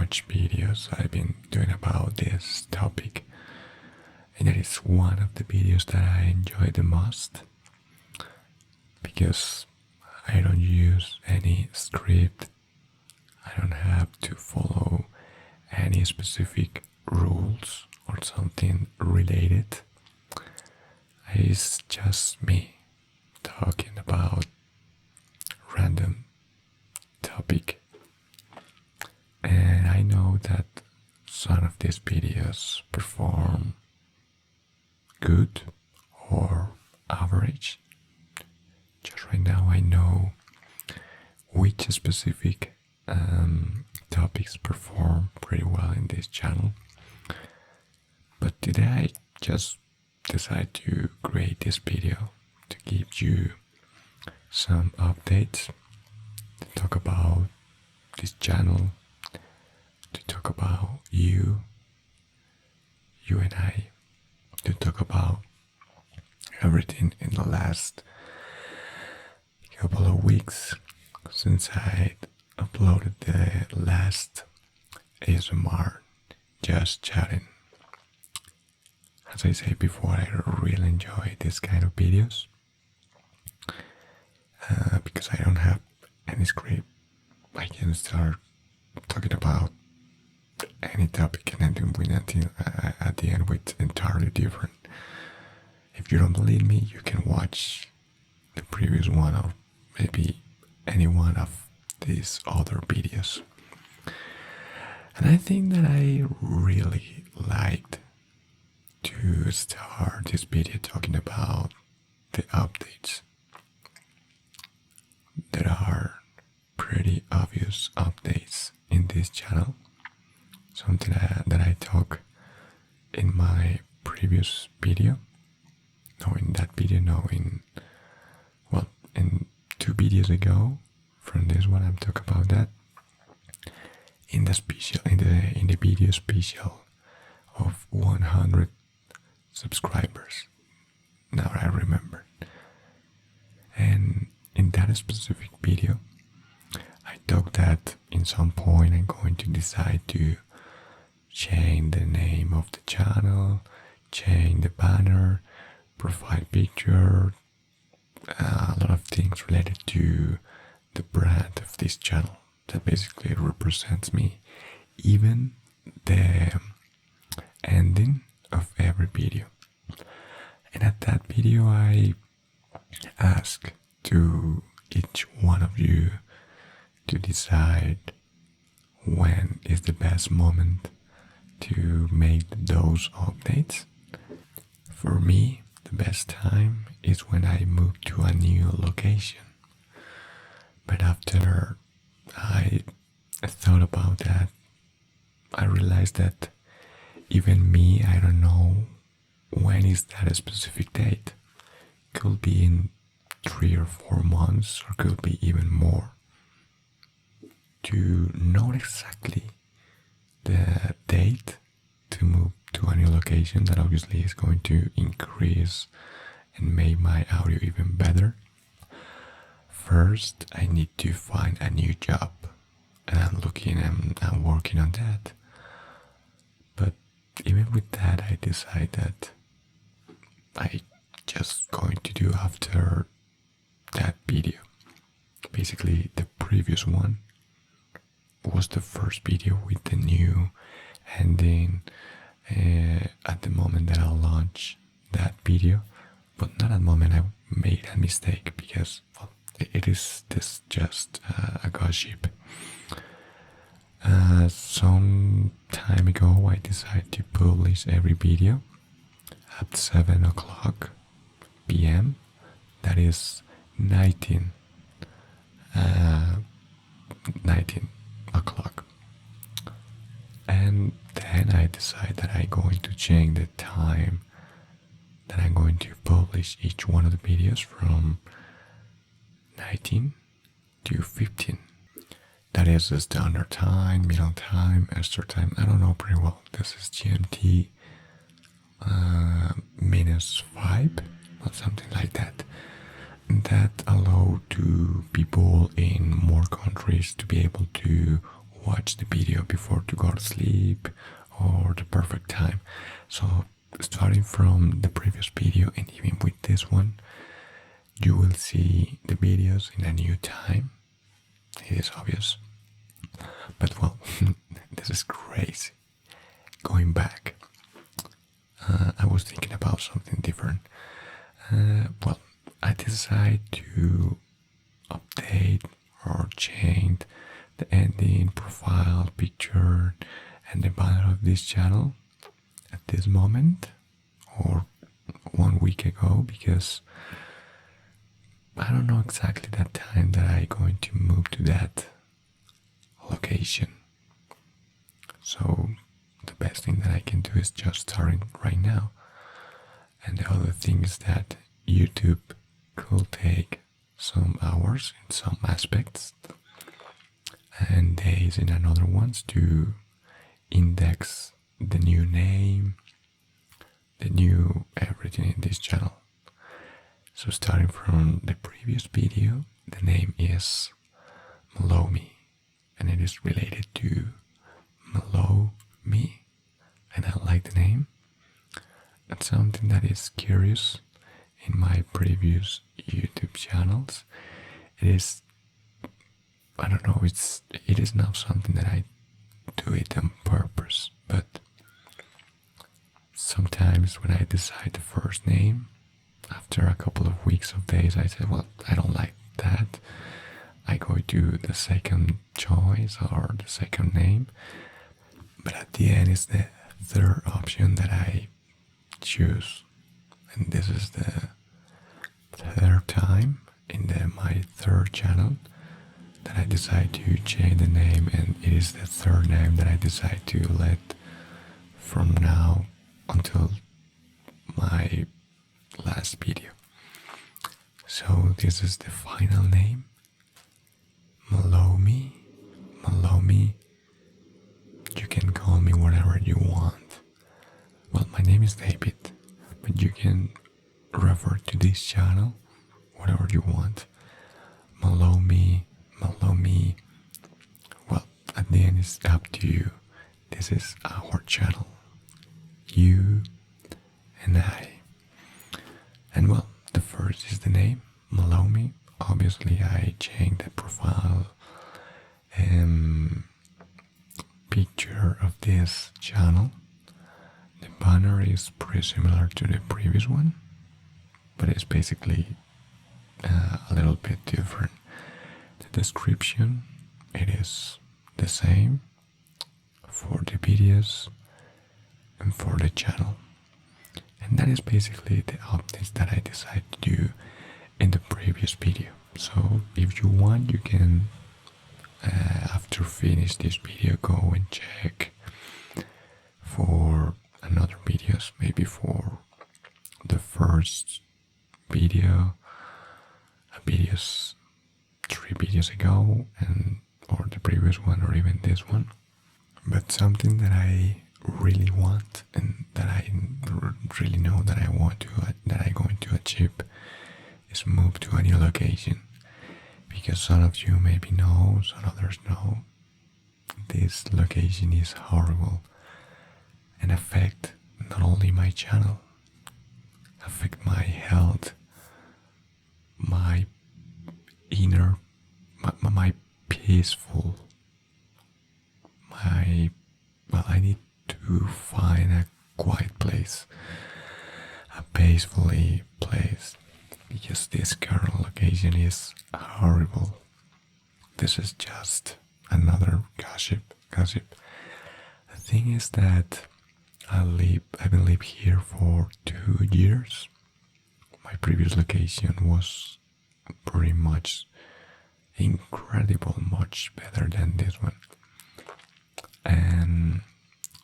much videos I've been doing about this topic, and it is one of the videos that I enjoy the most because I don't use any script. I don't have to follow any specific rules or something related. It's just me talking about random topic. And I know that some of these videos perform good or average. Just right now I know which specific topics perform pretty well in this channel. But today I just decided to create this video to give you some updates, to talk about this channel, to talk about you and I, to talk about everything in the last couple of weeks since I uploaded the last ASMR just chatting. As I said before, I really enjoy this kind of videos because I don't have any script. I can start talking about any topic and ending with anything at the end with entirely different. If you don't believe me, you can watch the previous one or maybe any one of these other videos. And I think that I really liked to start this video talking about the updates. There are pretty obvious updates in this channel, something that I talked in my previous video. In 2 videos ago. From this one, I'm talking about that in the video special of 100 subscribers. Now I remember. And in that specific video, I talked that in some point I'm going to decide to change the name of the channel, change the banner, profile picture, a lot of things related to the brand of this channel that basically represents me, even the ending of every video. And at that video I asked to each one of you to decide when is the best moment to make those updates. For me, the best time is when I move to a new location. But after I thought about that, I realized that even me, I don't know when is that a specific date. Could be in 3 or 4 months, or could be even more. To know exactly the date to move to a new location, that obviously is going to increase and make my audio even better. First, I need to find a new job, and I'm looking and I'm working on that. But even with that, I decided that I just going to do after that video. Basically, the previous one was the first video with the new ending at the moment that I'll launch that video. But not at the moment I made a mistake, because it is this just a gossip. Some time ago I decided to publish every video at 7 o'clock p.m. That is 19 o'clock. And then I decided that I'm going to change the time that I'm going to publish each one of the videos from 19 to 15. That is the standard time, middle time, Eastern time. I don't know pretty well. This is GMT -5 or something like that. And that allow to people in more countries to be able to watch the video before to go to sleep or the perfect time. So starting from the previous video and even with this one, you will see the videos in a new time. It is obvious. But well, this is crazy. Going back, I was thinking about something different. Well, I decided to update or change the ending, profile, picture, and the banner of this channel at this moment or 1 week ago, because I don't know exactly that time that I'm going to move to that location. So the best thing that I can do is just starting right now. And the other thing is that YouTube could take some hours in some aspects and days in another ones to index the new name, the new everything in this channel. So starting from the previous video, the name is Mellow Me, and it is related to Mellow Me, and I like the name. That's something that is curious in my previous YouTube channels. It is, I don't know, it is not something that I do it on purpose, but sometimes when I decide the first name, after a couple of weeks of days, I say, well, I don't like that. I go to the second choice or the second name, but at the end is the third option that I choose. And this is the third time in my third channel that I decide to change the name, and it is the third name that I decide to let from now until my last video. So this is the final name, Mellow Me. Mellow Me. You can call me whatever you want. Well, my name is David, but you can refer to this channel whatever you want. Mellow Me, Mellow Me. Well, at the end it's up to you. This is our channel, you and I. And well, the first is the name, Mellow Me. Obviously I changed the profile picture of this channel. The banner is pretty similar to the previous one, but it's basically a little bit different. The description, it is the same for the videos and for the channel. And that is basically the updates that I decided to do in the previous video. So if you want, you can after finish this video go and check for another videos, maybe for the first video, videos 3 videos ago, and or the previous one, or even this one. But something that I really want and that I really know that I want to, that I'm going to achieve, is move to a new location. Because some of you maybe know, some others know, this location is horrible and affect not only my channel, affect my health, my inner, my peaceful, well, I need to find a quiet place, a peacefully place, because this current location is horrible. This is just another gossip. The thing is that I've been living here for 2 years. My previous location was pretty much incredible, much better than this one. And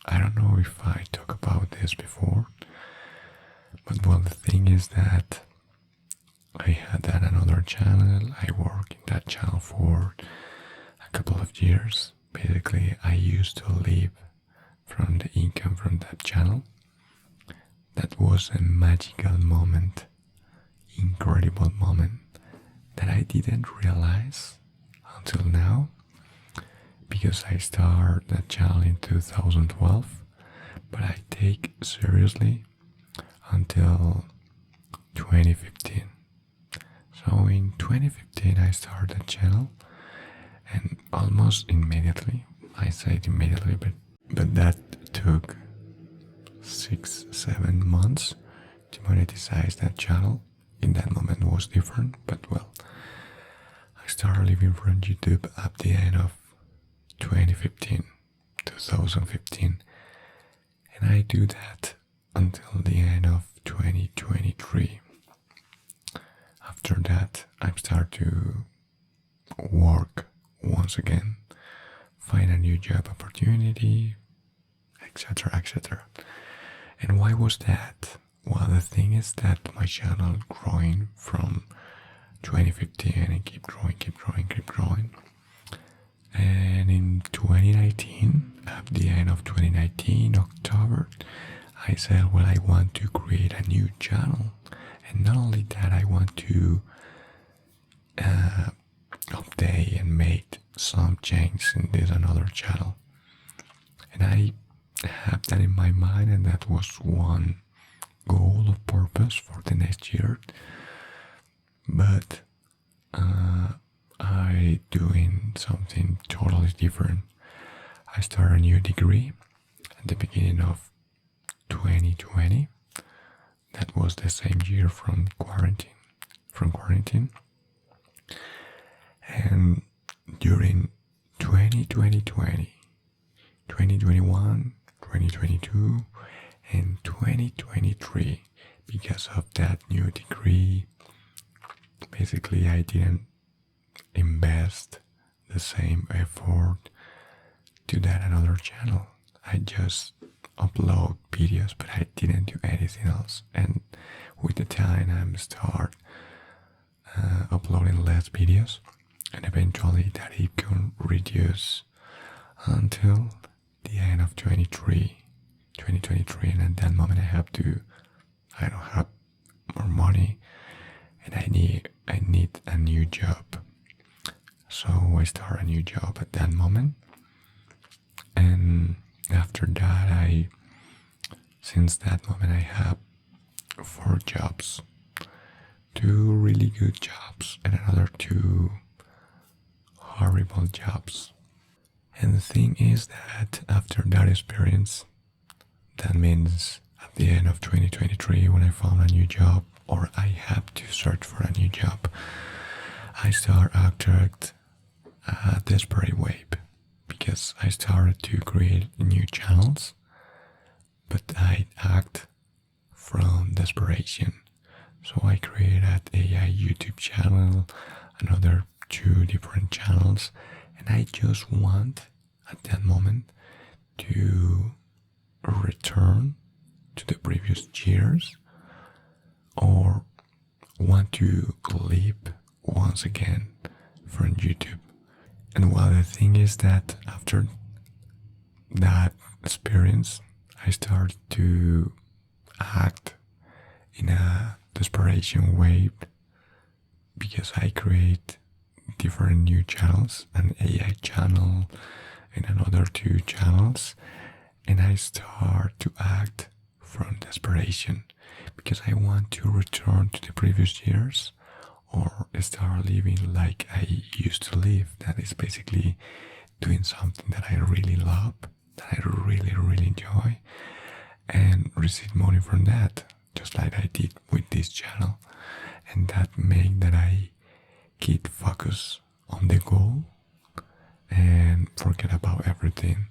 I don't know if I talked about this before, but well, the thing is that I had another channel. I worked in that channel for a couple of years. Basically, I used to live from the income from that channel. That was a magical moment, incredible moment that I didn't realize until now, because I started that channel in 2012, but I take seriously until 2015. So in 2015 I started the channel, and almost immediately, I said immediately, but that took 6-7 months to monetize that channel. In that moment was different, but well, I started living from YouTube at the end of 2015, and I do that until the end of 2023. After that, I start to work once again, find a new job opportunity, etc., etc. And why was that? Well, the thing is that my channel growing from 2015 and keep growing. And in 2019, at the end of 2019, October, I said, well, I want to create a new channel. And not only that, I want to update and make some changes in this another channel. And I have that in my mind, and that was one goal or purpose for the next year. But I doing something totally different. I started a new degree at the beginning of 2020. That was the same year from quarantine. And during 2020, 2021, 2022, and 2023, because of that new degree, basically I didn't invest the same effort to that another channel. I just upload videos, but I didn't do anything else. And with the time, I'm start uploading less videos, and eventually that it can reduce until the end of 2023. And at that moment, I don't have more money, and I need a new job. So I start a new job at that moment, and after that, since that moment, I have 4 jobs, 2 really good jobs and another 2 horrible jobs. And the thing is that after that experience, that means at the end of 2023, when I found a new job, or I have to search for a new job, I start attract a desperate wave, because I started to create new channels, but I act from desperation. So I created a YouTube channel, another 2 different channels, and I just want at that moment to return to the previous years, or want to live once again from YouTube. And well, the thing is that after that experience, I started to act in a desperation wave, because I create different new channels, an AI channel and another 2 channels, and I start to act from desperation, because I want to return to the previous years, or start living like I used to live. That is basically doing something that I really love, that I really, really enjoy, and receive money from that, just like I did with this channel. And that made that I keep focus on the goal and forget about everything.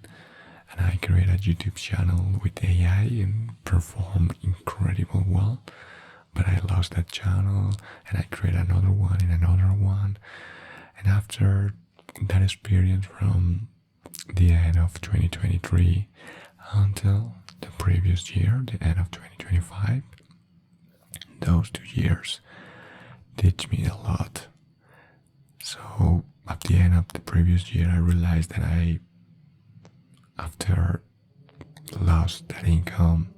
And I create a YouTube channel with AI and perform incredible well. But I lost that channel, and I create another one and another one. And after that experience from the end of 2023 until the previous year, the end of 2025, those 2 years teach me a lot. So at the end of the previous year, I realized that after lost that income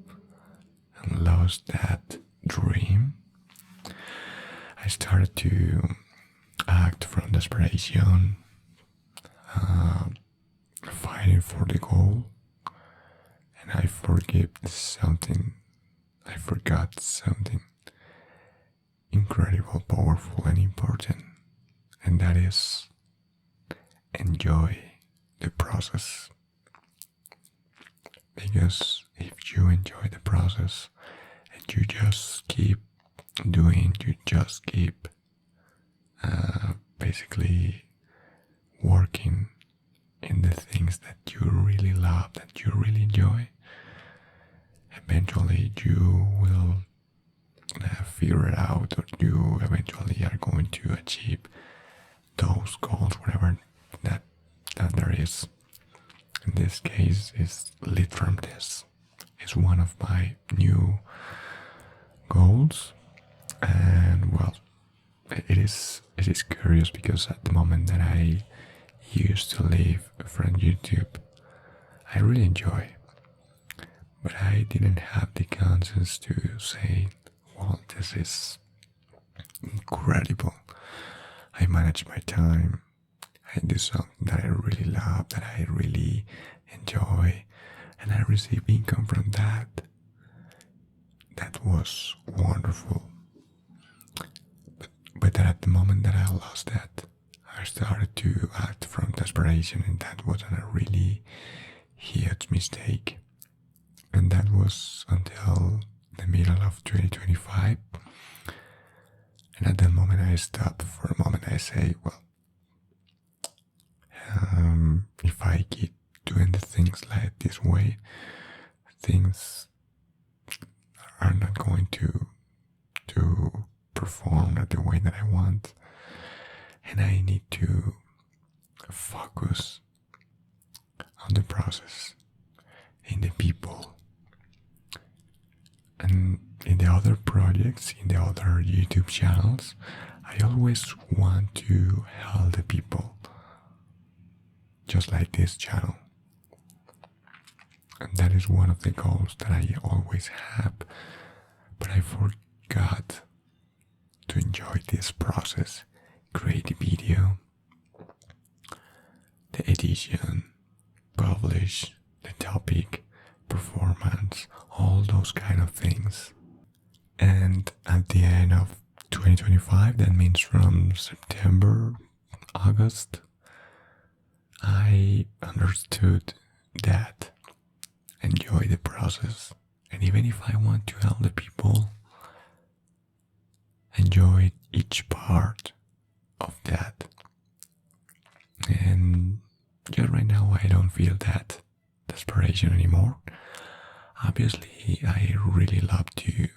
and lost that dream, I started to act from desperation, fighting for the goal, and I forgot something incredible, powerful, and important, and that is enjoy the process. Because if you enjoy the process and you just keep doing, you just keep basically working in the things that you really love, that you really enjoy, eventually you will figure it out, or you eventually are going to achieve those goals, whatever that there is. In this case, is lit from this. It's one of my new goals, and well, it is curious because at the moment that I used to live from YouTube, I really enjoy, but I didn't have the conscience to say, well, this is incredible. I manage my time. I do something that I really love, that I really enjoy, and I receive income from that. That was wonderful. But at the moment that I lost that, I started to act from desperation, and that was a really huge mistake. And that was until the middle of 2025. And at that moment I stopped for a moment. I say, well, if I keep doing the things like this way, things are not going to perform at the way that I want, and I need to focus on the process, in the people, and in the other projects, in the other YouTube channels. I always want to help the people, just like this channel. And that is one of the goals that I always have, but I forgot to enjoy this process, create the video, the edition, publish, the topic, performance, all those kind of things. And at the end of 2025, that means from September, August, I understood that enjoy the process, and even if I want to help the people, enjoy each part of that. And just right now I don't feel that desperation anymore. Obviously I really love to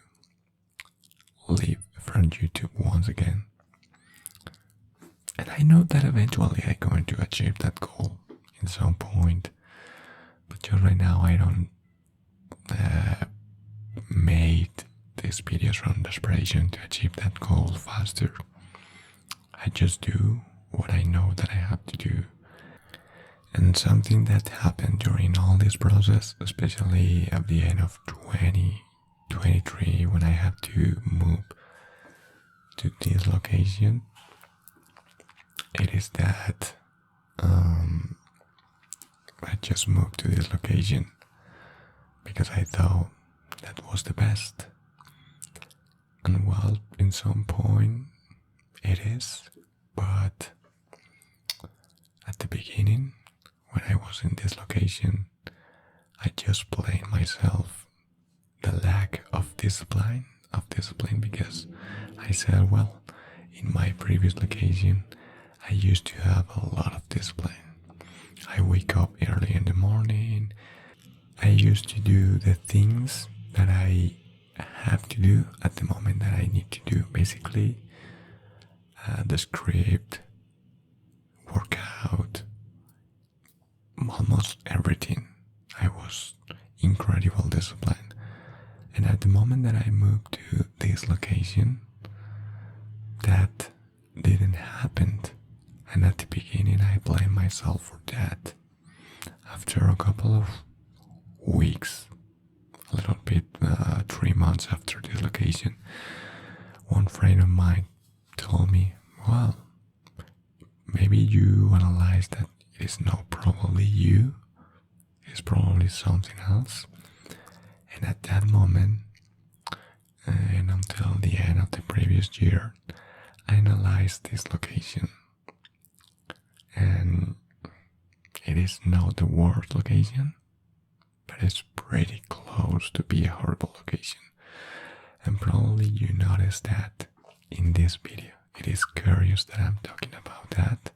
live from YouTube once again, and I know that eventually I'm going to achieve that goal in some point, but just right now I don't made these videos from desperation to achieve that goal faster. I just do what I know that I have to do. And something that happened during all this process, especially at the end of 2023, when I had to move to this location, it is that I just moved to this location because I thought that was the best. And well, in some point it is, but at the beginning, when I was in this location, I just blamed myself the lack of discipline because I said, well, in my previous location I used to have a lot of discipline. I wake up early in the morning. I used to do the things that I have to do at the moment that I need to do. Basically, the script, workout, almost everything. I was incredible discipline. And at the moment that I moved to this location, that didn't happen. And at the beginning I blamed myself for that. After a couple of weeks, a little bit 3 months after this location, one friend of mine told me, well, maybe you analyze that it is not probably you, It's probably something else. And at that moment, and until the end of the previous year, I analyzed this location. And it is not the worst location, but it's pretty close to be a horrible location. And probably you noticed that in this video. It is curious that I'm talking about that.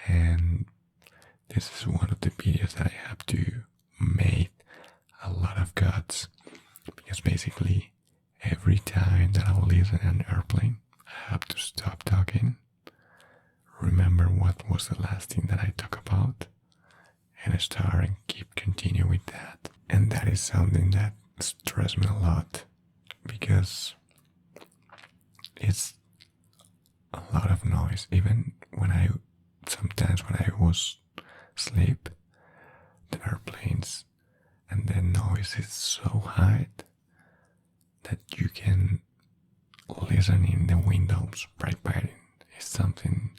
And this is one of the videos that I have to make a lot of cuts, because basically every time that I will listen in an airplane, I have to stop talking, remember what was the last thing that I talked about, and start and keep continuing with that. And that is something that stressed me a lot, because it's a lot of noise. Even sometimes when I was asleep, the airplanes and the noise is so high that you can listen in the windows vibrating. It's something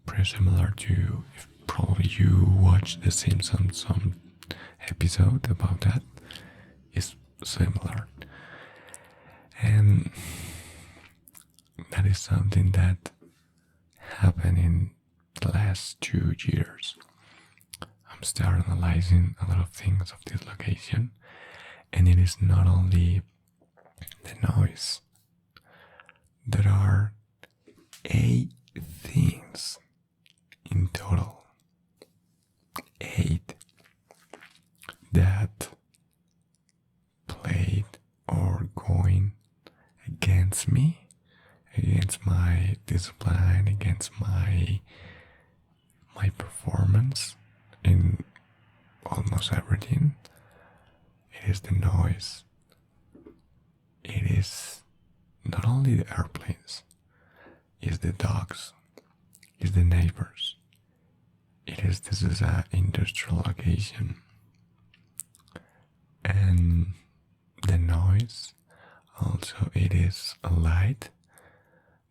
pretty similar to, if probably you watch The Simpsons, some episode about that. It's similar. And that is something that happened in the last 2 years. I'm starting analyzing a lot of things of this location, and it is not only the noise. There are 8 things in total. 8 that played or going against me, against my discipline, against my performance in almost everything. It is the noise. It is not only the airplanes, it's the dogs, it's the neighbors. This is an industrial location. And the noise, also it is a light.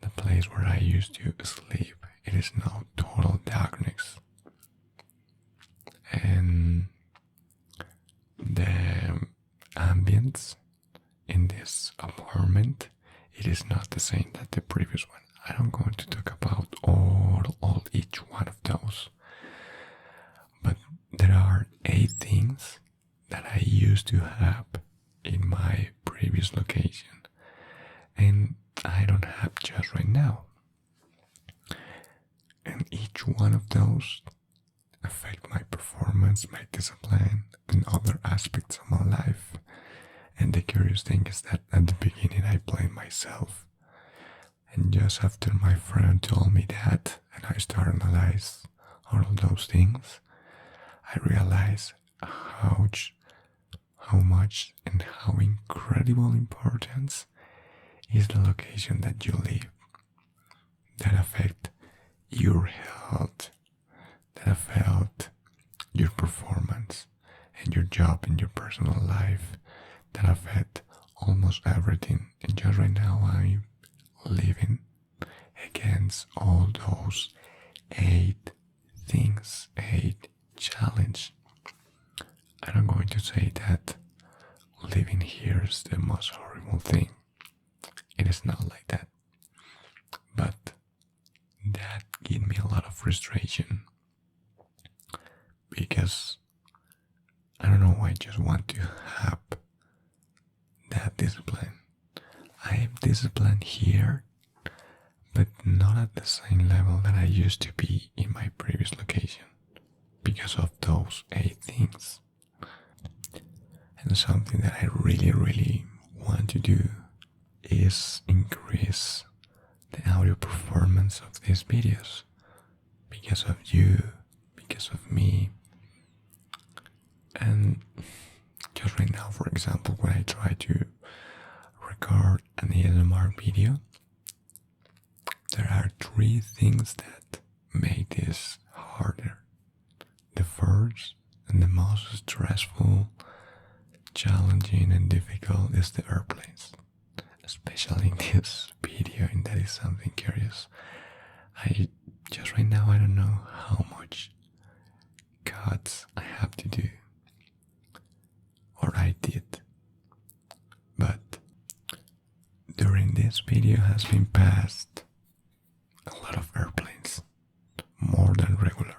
The place where I used to sleep, it is now total darkness. And the ambience in this apartment, it is not the same as the previous one. I don't going to talk about all each one of those, but there are 8 things that I used to have in my previous location, and I don't have just right now. And each one of those affect my performance, my discipline, and other aspects of my life. And the curious thing is that at the beginning I blamed myself. And just after my friend told me that, and I started to analyze all of those things, I realized how much and how incredible importance is the location that you live, that affect your health, that affect your performance and your job and your personal life, that affect almost everything. And just right now I'm living against all those 8 things, 8 challenge. I'm not going to say that living here is the most horrible thing. It is not like that. But that gave me a lot of frustration, because I don't know, I just want to have that discipline. I am disciplined here, but not at the same level that I used to be in my previous location, because of those 8 things. And something that I really want to do is increase the audio performance of these videos, because of you, because of me. And just right now, for example, when I try to record an ASMR video, there are 3 things that make this harder. The first and the most stressful, challenging and difficult is the airplanes, especially in this video, and that is something curious. I just right now, I don't know how much cuts I have to do video has been past a lot of airplanes, more than regular.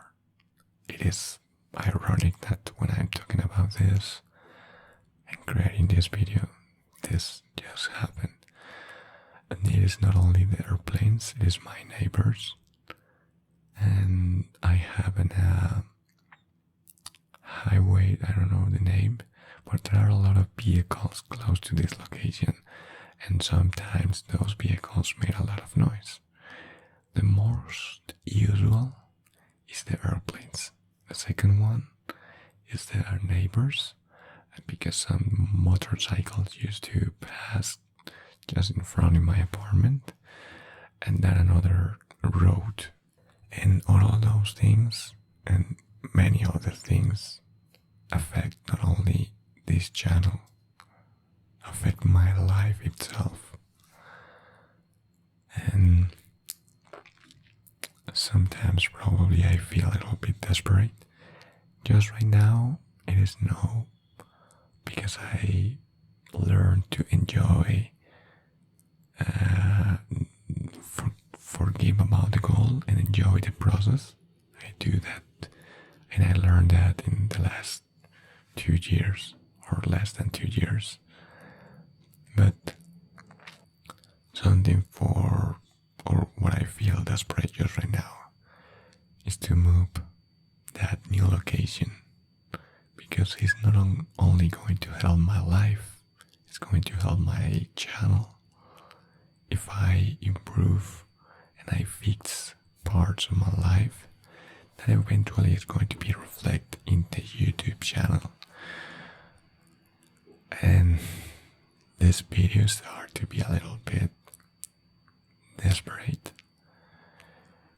It is ironic that when I'm talking about this and creating this video, this just happened. And it is not only the airplanes, it is my neighbors. And I have a highway, I don't know the name, but there are a lot of vehicles close to this location, and sometimes those vehicles made a lot of noise. The most usual is the airplanes. The second one is their neighbors, because some motorcycles used to pass just in front of my apartment, and then another road. And all of those things and many other things affect not only this channel, affect my life itself. And sometimes probably I feel a little bit desperate. Just right now, it is no, because I learned to enjoy, forgive about the goal and enjoy the process. I do that, and I learned that in the last 2 years, or less than 2 years. But something or what I feel desperate just right now is to move that new location, because it's not only going to help my life, it's going to help my channel. If I improve and I fix parts of my life, then eventually it's going to be reflected in the YouTube channel. And these videos start to be a little bit desperate,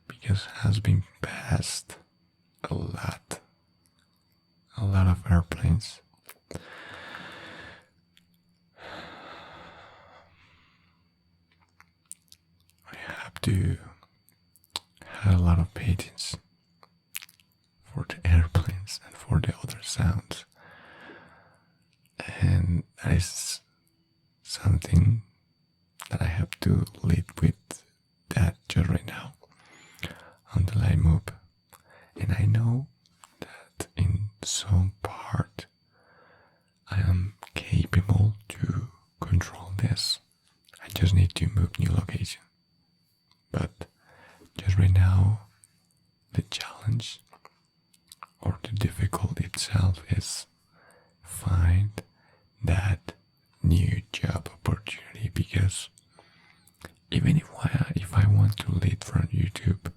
because has been passed a lot of airplanes. I have to have a lot of patience for the airplanes and for the other sounds, and that is something that I have to live with that just right now until I move. And I know that in some part I am capable to control this. I just need to move new location. But just right now, the challenge or the difficulty itself is find that new job opportunity, because even if I want to lead from YouTube,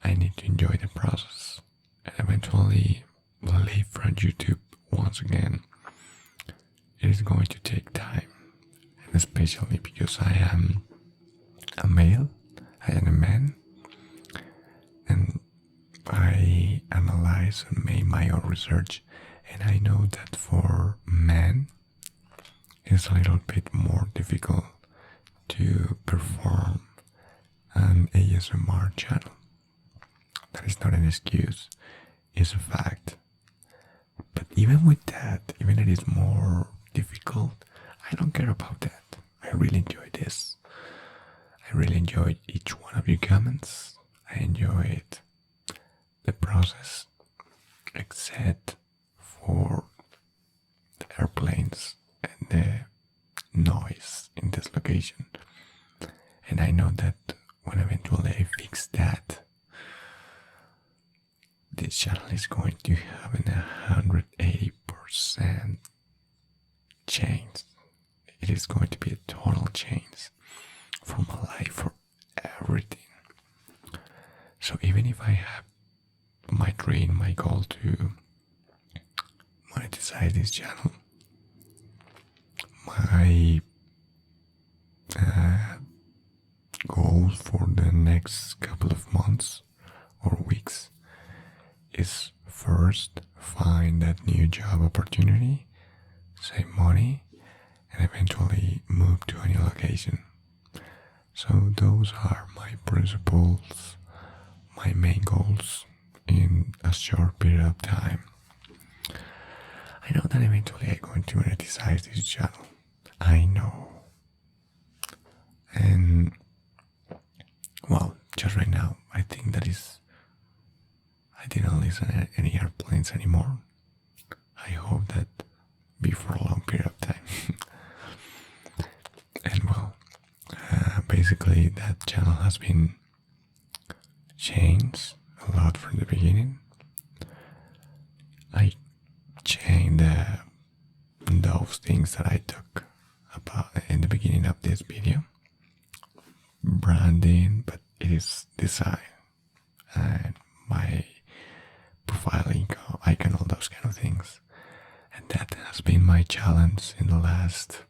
I need to enjoy the process and eventually leave from YouTube once again. It is going to take time, and especially because I am a male, I am a man, and I analyze and made my own research, and I know that for men it's a little bit more difficult to perform an ASMR channel. That is not an excuse, it's a fact. But even with that, even if it is more difficult, I don't care about that. I really enjoy this. I really enjoyed each one of your comments. I enjoyed the process, except for the airplanes and the noise in this location. And I know that when eventually I fix that, this channel is going to have an 180% change. It is going to be a total change for my life, for everything. So even if I have my dream, my goal to monetize this channel, my goal for the next couple of months or weeks is first find that new job opportunity, save money, and eventually move to a new location. So those are my principles, my main goals in a short period of time. I know that eventually I'm going to monetize this channel. I know. And well, just right now, I think that is, I didn't listen to any airplanes anymore. I hope that be for a long period of time. And well, basically that channel has been changed a lot from the beginning. I changed those things that I took about in the beginning of this video. Branding, but it is design and my profile icon, all those kind of things. And that has been my challenge in the last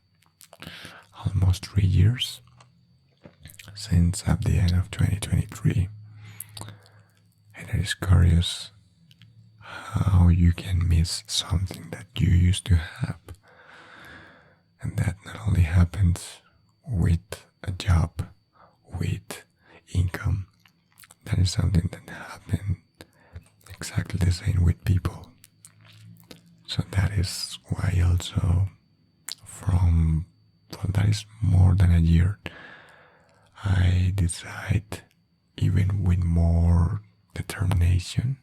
almost 3 years, since at the end of 2023. And it is curious how you can miss something that you used to have. And that not only happens with a job, with income, that is something that happened exactly the same with people. So that is why also that is more than a year, I decide, even with more determination,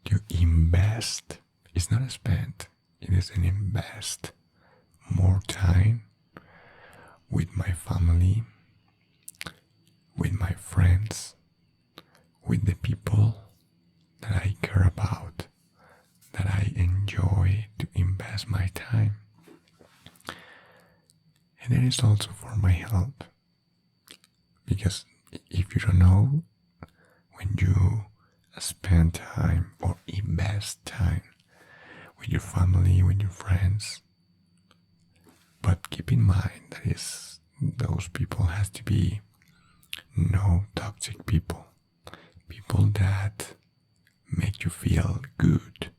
to invest. It's not a spend, it is an invest more time with my family, with my friends, with the people that I care about, that I enjoy to invest my time. And it is also for my health. Because if you don't know, when you spend time or invest time with your family, with your friends, but keep in mind that is those people has to be no toxic people. People that make you feel good.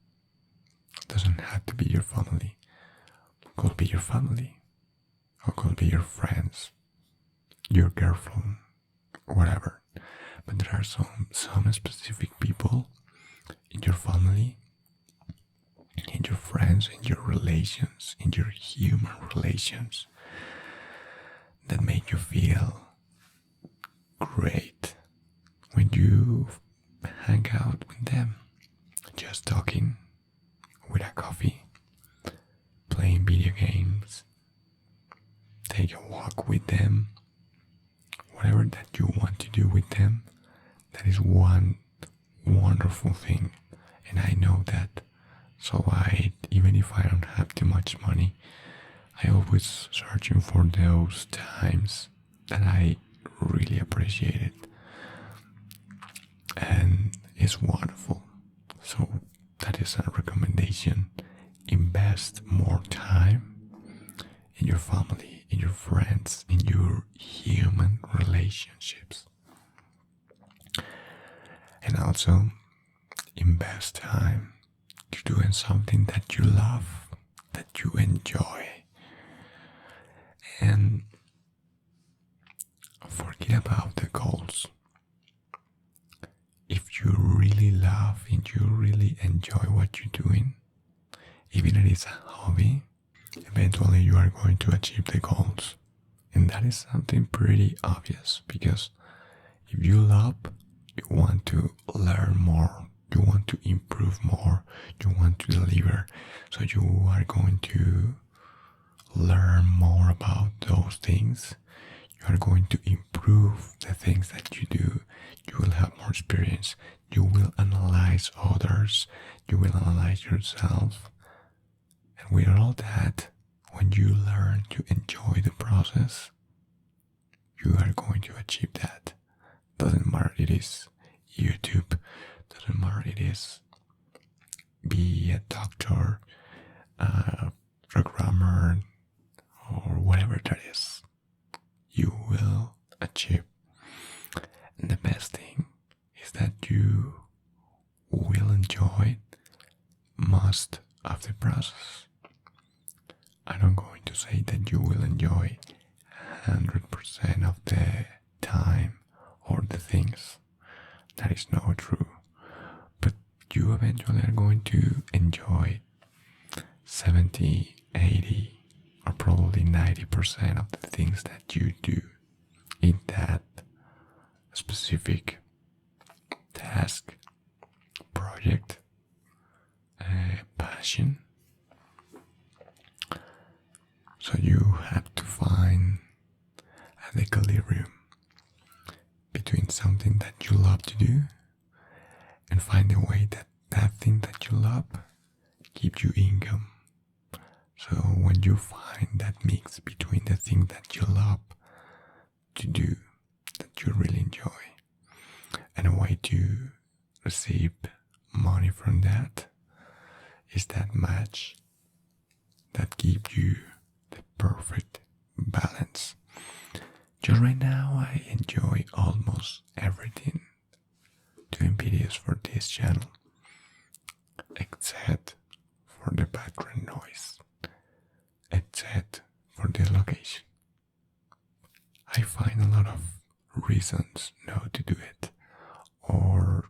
It doesn't have to be your family. It could be your family. Or could be your friends, your girlfriend, whatever. But there are some specific people in your family, in your friends, in your relations, in your human relations, that make you feel great when you hang out with them, just talking with a coffee, playing video games, take a walk with them, whatever that you want to do with them. That is one wonderful thing, and I know that. So even if I don't have too much money, I always searching for those times that I really appreciate it, and it's wonderful. So that is a recommendation. Invest more time in your family, in your friends, in your human relationships. And also invest time to doing something that you love, that you enjoy. And forget about the goals. If you really love and you really enjoy what you're doing, even if it's a hobby, eventually you are going to achieve the goals. And that is something pretty obvious, because if you love, you want to learn more, you want to improve more, you want to deliver. So you are going to learn more about those things. You are going to improve the things that you do. You will have more experience. You will analyze others. You will analyze yourself. And with all that, when you learn to enjoy the process, you are going to achieve that. Doesn't matter it is YouTube, doesn't matter it is be a doctor, a programmer, or whatever that is, you will achieve. And the best thing is that you will enjoy most of the process. I'm not going to say that you will enjoy 100% of the time or the things. That is not true. But you eventually are going to enjoy 70, 80, or probably 90% of the things that you do. in that specific task, project, passion. So you have to find an equilibrium between something that you love to do and find a way that that thing that you love gives you income. So when you find that mix between the thing that you love to do, that you really enjoy, and a way to receive money from that, is that match that gives you the perfect balance. Just right now, I enjoy almost everything doing videos for this channel, except for the background noise, except for the location. I find a lot of reasons not to do it, or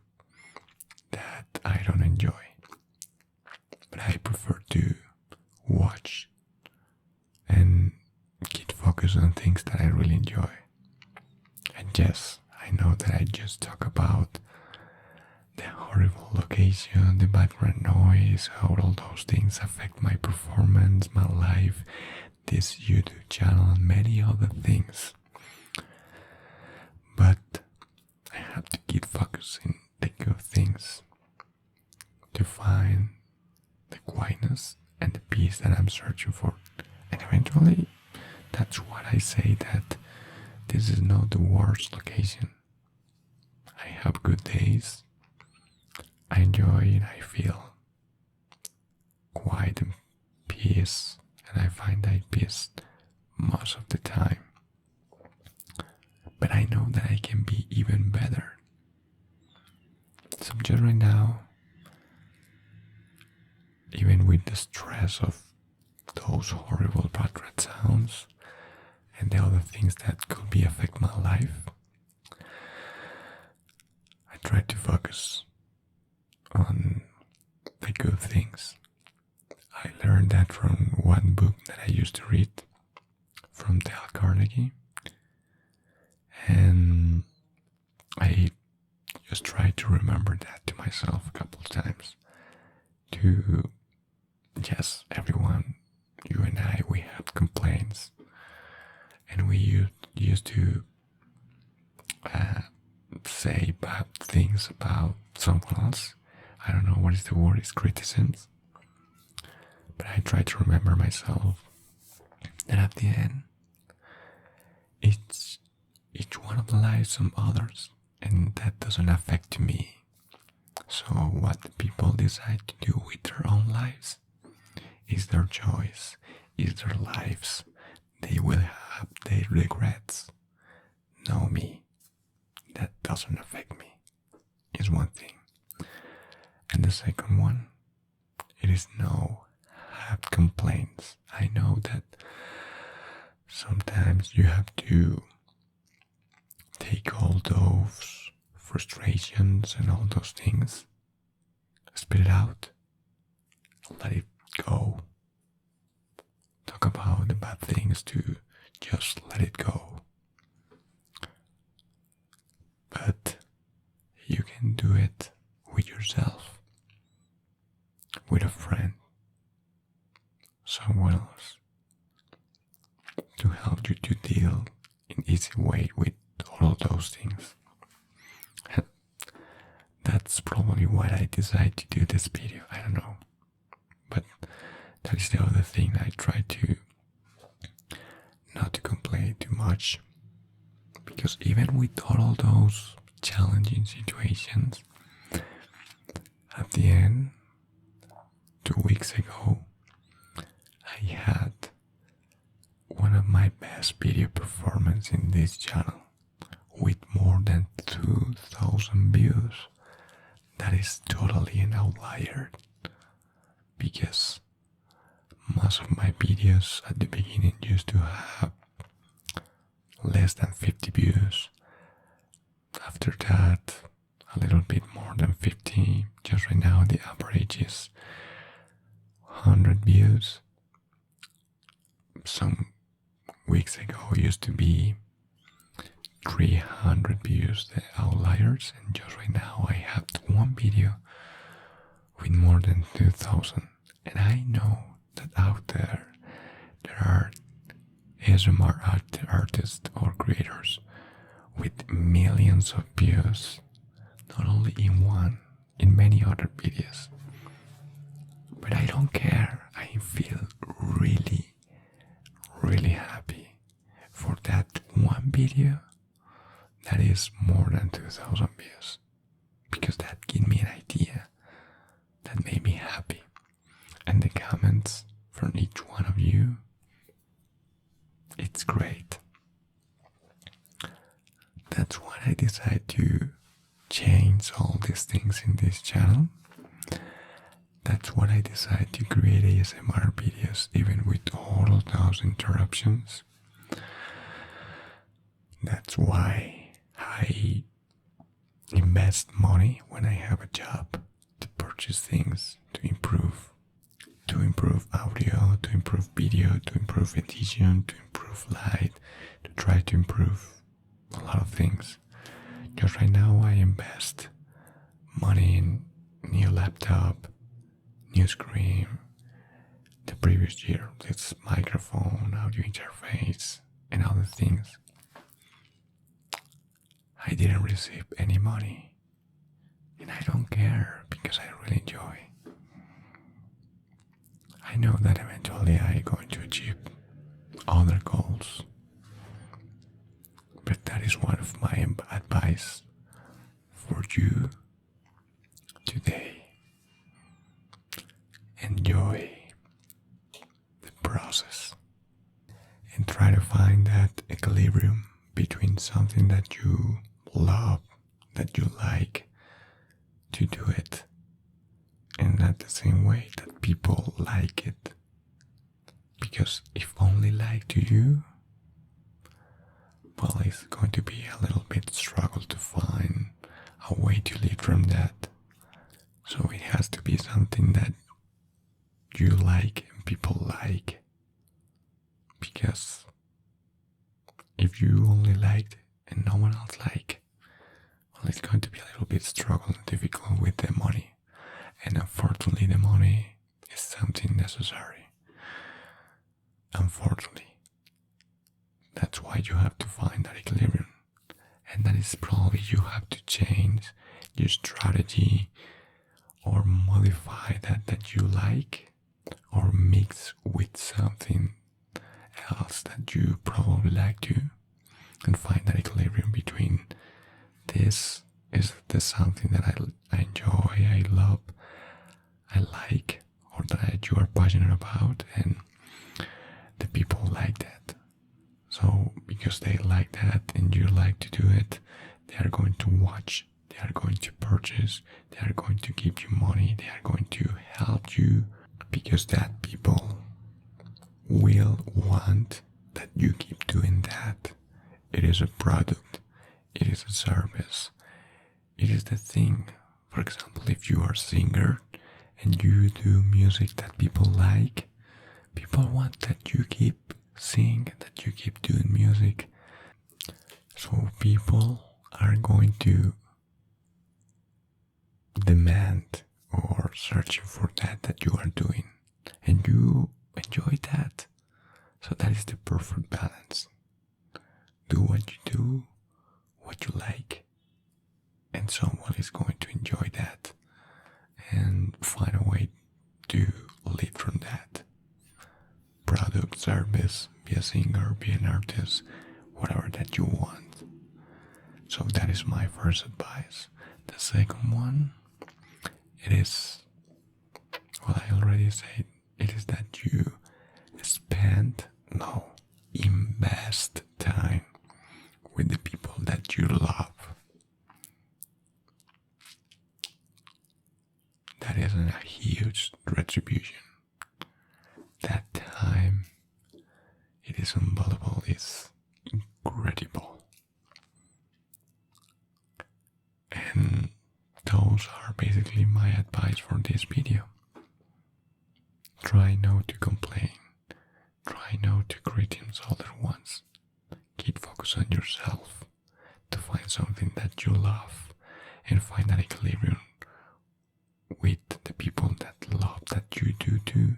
that I don't enjoy, but I prefer to watch and get focused on things that I really enjoy. And yes, I know that I just talk about the horrible location, the background noise, how all those things affect my performance, my life, this YouTube channel, and many other things. But I have to keep focusing the good things to find the quietness and the peace that I'm searching for. And eventually, that's what I say, that this is not the worst location. I have good days. I enjoy and I feel quiet and peace, and I find that peace most of the time. But I know that I can be even better. So just right now, even with the stress of those horrible background sounds and the other things that could be affect my life, I try to focus on the good things. I learned that from one book that I used to read from Dale Carnegie, and I just try to remember that to myself a couple of times. To, yes, everyone, you and I, we have complaints, and we used to say bad things about someone else. I don't know what is the word, it's criticism. But I try to remember myself that at the end, it's each one of the lives of others, and that doesn't affect me. So what the people decide to do with their own lives is their choice, is their lives. They will have their regrets. No, me. That doesn't affect me, is one thing. And the second one, it is no have complaints. I know that sometimes you have to take all those frustrations and all those things, spit it out, let it go. Talk about the bad things to just let it go. But you can do it with yourself, with a friend, someone else, to help you to deal in easy way with all of those things. That's probably why I decided to do this video, I don't know. But that is the other thing, I try to not to complain too much. Because even with all those challenging situations, at the end, 2 weeks ago, I had one of my best video performances in this channel with more than 2,000 views. That is totally an outlier, because most of my videos at the beginning used to have less than 50 views. After that, a little bit more than 50. Just right now, the average is 100 views. Some weeks ago, it used to be 300 views, the outliers, and just right now I have one video with more than 2,000. And I know that out there are ASMR artists or creators with millions of views, not only in one, in many other videos. But I don't care. I feel really, really happy for that one video that is more than 2,000 views, because that gave me an idea that made me happy. And the comments from each one of you, it's great. That's why I decided to change all these things in this channel. That's what I decided to create ASMR videos, even with all of those interruptions. That's why I invest money when I have a job to purchase things to improve audio, to improve video, to improve edition, to improve light, to try to improve a lot of things. Just right now I invest money in new laptop, new screen, the previous year this microphone, audio interface, and other things. I didn't receive any money, and I don't care because I really enjoy. I know that eventually I'm going to achieve other goals, but that is one of my advice for you today. Enjoy the process and try to find that equilibrium between something that you love, that you like to do it, and not the same way that people like it. Because if only like to you, well, it's going to be a little bit struggle to find a way to live from that. So it has to be something that you like and people like. Because if you only liked and no one else like, well, it's going to be a little bit struggle and difficult with the money. And unfortunately, the money is something necessary. Unfortunately. That's why you have to find that equilibrium. And that is probably you have to change your strategy or modify that you like, or mix with something else that you probably like to, and find that equilibrium between this is the something that I enjoy, I love, I like, or that you are passionate about, and the people like that. So because they like that and you like to do it, they are going to watch, they are going to purchase, they are going to give you money, they are going to help you, because that people will want that you keep doing that. It is a product, it is a service, it is the thing. For example, if you are a singer and you do music that people like, people want that you keep singing, that you keep doing music. So people are going to demand or searching for that you are doing, and you enjoy that. So that is the perfect balance. Do what you do, what you like, and someone is going to enjoy that and find a way to live from that. Product, service, be a singer, be an artist, whatever that you want. So that is my first advice. The second one, it is, well, I already said, it is that you invest time with the people that you love. That is a huge retribution. That time, it is unbelievable, it's incredible. And those are basically my advice for this video. Try not to complain. Try not to criticize others once. Keep focus on yourself. to find something that you love and find that equilibrium with the people that love that you do too.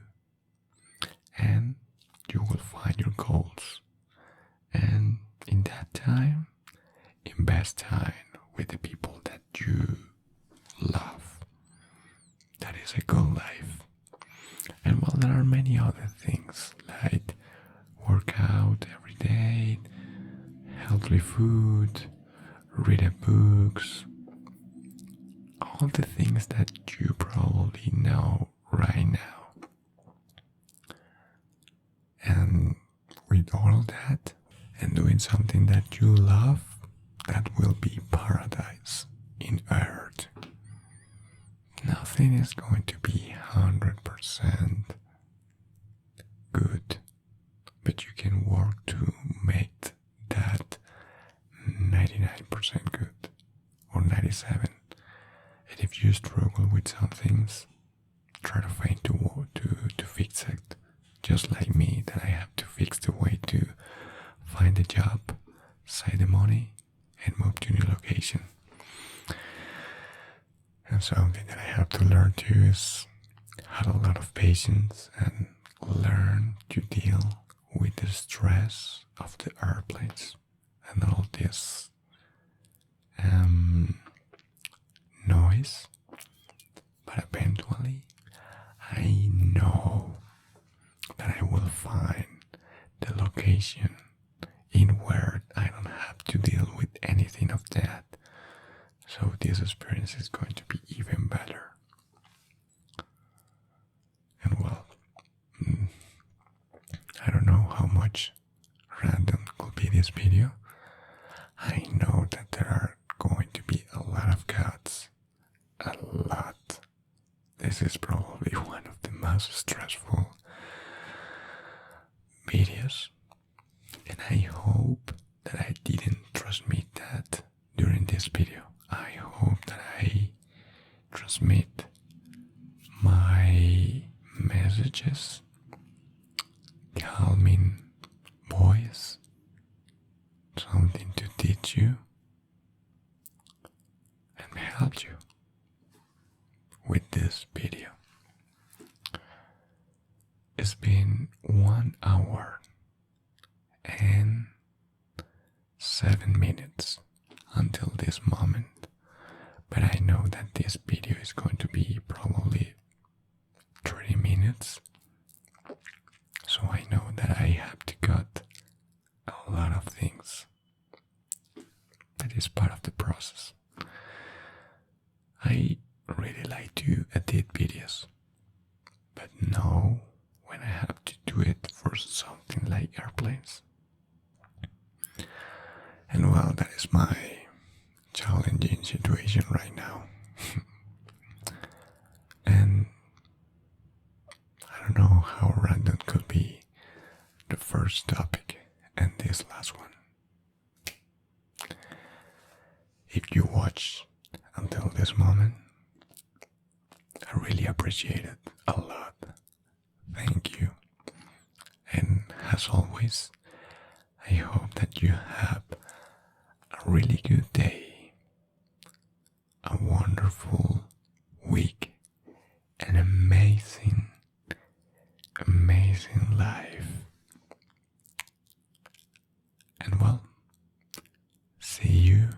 And you will find your goals. And in that time, invest time with the people that you love. That is a good life. And while there are many other things like work out every day, healthy food, read books, all the things that you probably know right now. And with all that, and doing something that you love, that will be paradise in earth. Nothing is going to be 100% good, but you can work to make that 99% good or 97. And if you struggle with some things, try to find to fix it. Just like me, that I have to fix the way to find a job, save the money, and move to a new location. And something that I have to learn too is have a lot of patience and learn to deal with the stress of the airplanes and all this noise. But eventually, I know that I will find the location in where I don't have to deal with anything of that. So this experience is going to be even better. And well, I don't know how much random could be this video. I know that there are going to be a lot of cuts. A lot. This is probably one of the most stressful videos. And I hope that I didn't transmit that during this video. I hope that I transmit my messages, calming voice, something to teach you and help you with this video. It's been 1 hour and 7 minutes until this moment, but I know that this video is going to be probably 30 minutes, so I know that I have to cut a lot of things. That is part of the process. I really like to edit videos, but now when I have to do it for something like airplanes. And well, that is my challenging situation right now. And I don't know how random could be the first topic and this last one. If you watch until this moment, I really appreciate it a lot. Thank you. And as always, I hope that you have a really good day, a wonderful week, an amazing, amazing life. And well, see you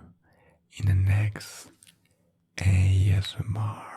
in the next ASMR.